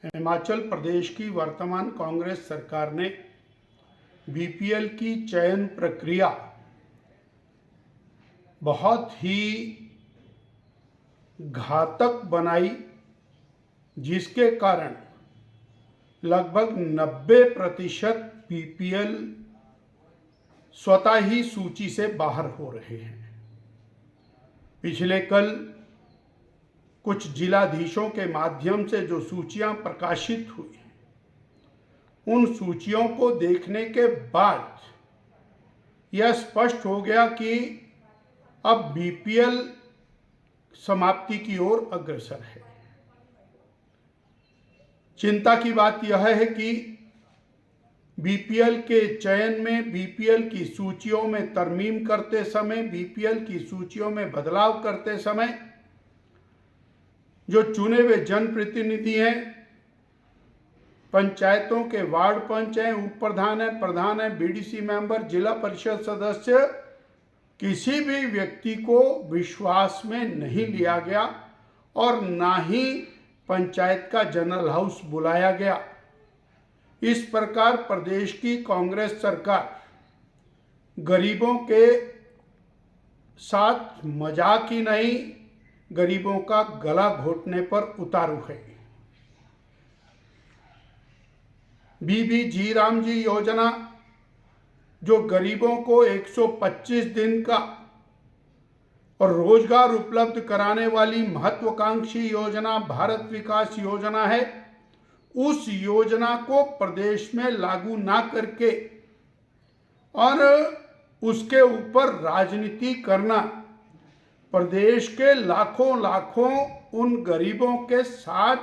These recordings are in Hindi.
हिमाचल प्रदेश की वर्तमान कांग्रेस सरकार ने बीपीएल की चयन प्रक्रिया बहुत ही घातक बनाई, जिसके कारण लगभग 90% बीपीएल स्वतः ही सूची से बाहर हो रहे हैं। पिछले कल कुछ जिलाधीशों के माध्यम से जो सूचियां प्रकाशित हुई, उन सूचियों को देखने के बाद यह स्पष्ट हो गया कि अब बीपीएल समाप्ति की ओर अग्रसर है। चिंता की बात यह है कि बीपीएल के चयन में, बीपीएल की सूचियों में तरमीम करते समय, बीपीएल की सूचियों में बदलाव करते समय जो चुने हुए जनप्रतिनिधि हैं, पंचायतों के वार्ड पंच हैं, उप प्रधान है, प्रधान है, बीडीसी मेंबर, जिला परिषद सदस्य, किसी भी व्यक्ति को विश्वास में नहीं लिया गया और ना ही पंचायत का जनरल हाउस बुलाया गया। इस प्रकार प्रदेश की कांग्रेस सरकार गरीबों के साथ मजाक ही नहीं, गरीबों का गला घोटने पर उतारू है। बीबी राम जी योजना, जो गरीबों को 125 दिन का और रोजगार उपलब्ध कराने वाली महत्वाकांक्षी योजना भारत विकास योजना है, उस योजना को प्रदेश में लागू ना करके और उसके ऊपर राजनीति करना, प्रदेश के लाखों उन गरीबों के साथ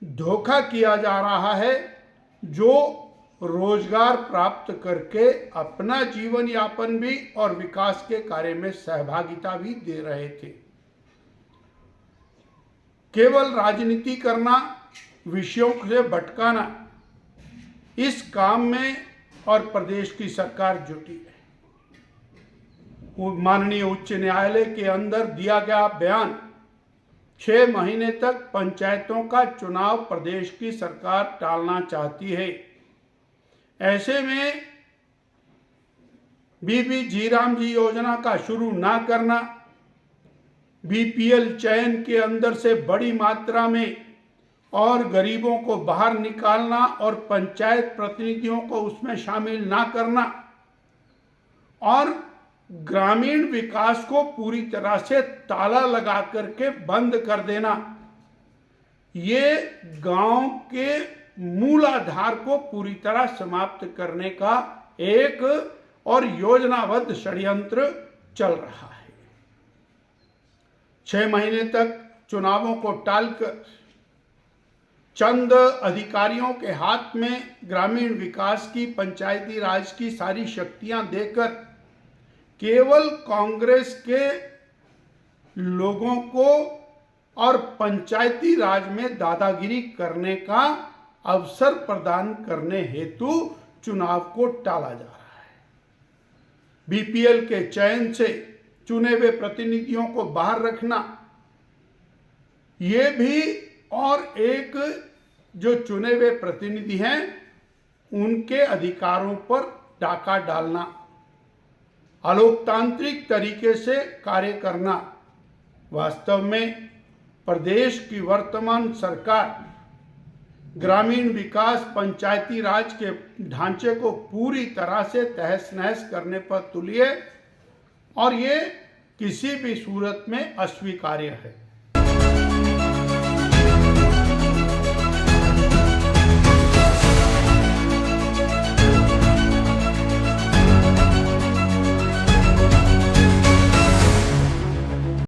धोखा किया जा रहा है जो रोजगार प्राप्त करके अपना जीवन यापन भी और विकास के कार्य में सहभागिता भी दे रहे थे। केवल राजनीति करना, विषयों से भटकाना, इस काम में और प्रदेश की सरकार जुटी है। माननीय उच्च न्यायालय के अंदर दिया गया बयान, 6 महीने तक पंचायतों का चुनाव प्रदेश की सरकार टालना चाहती है। ऐसे में बीबी राम जी योजना का शुरू ना करना, बीपीएल चयन के अंदर से बड़ी मात्रा में और गरीबों को बाहर निकालना और पंचायत प्रतिनिधियों को उसमें शामिल ना करना और ग्रामीण विकास को पूरी तरह से ताला लगा करके बंद कर देना, ये गांव के मूल आधार को पूरी तरह समाप्त करने का एक और योजनाबद्ध षड्यंत्र चल रहा है। 6 महीने तक चुनावों को टालकर चंद अधिकारियों के हाथ में ग्रामीण विकास की, पंचायती राज की सारी शक्तियां देकर केवल कांग्रेस के लोगों को और पंचायती राज में दादागिरी करने का अवसर प्रदान करने हेतु चुनाव को टाला जा रहा है। बीपीएल के चयन से चुने हुए प्रतिनिधियों को बाहर रखना, ये भी और एक जो चुने हुए प्रतिनिधि हैं उनके अधिकारों पर डाका डालना, अलोकतांत्रिक तरीके से कार्य करना। वास्तव में प्रदेश की वर्तमान सरकार ग्रामीण विकास, पंचायती राज के ढांचे को पूरी तरह से तहस नहस करने पर तुली है और ये किसी भी सूरत में अस्वीकार्य है।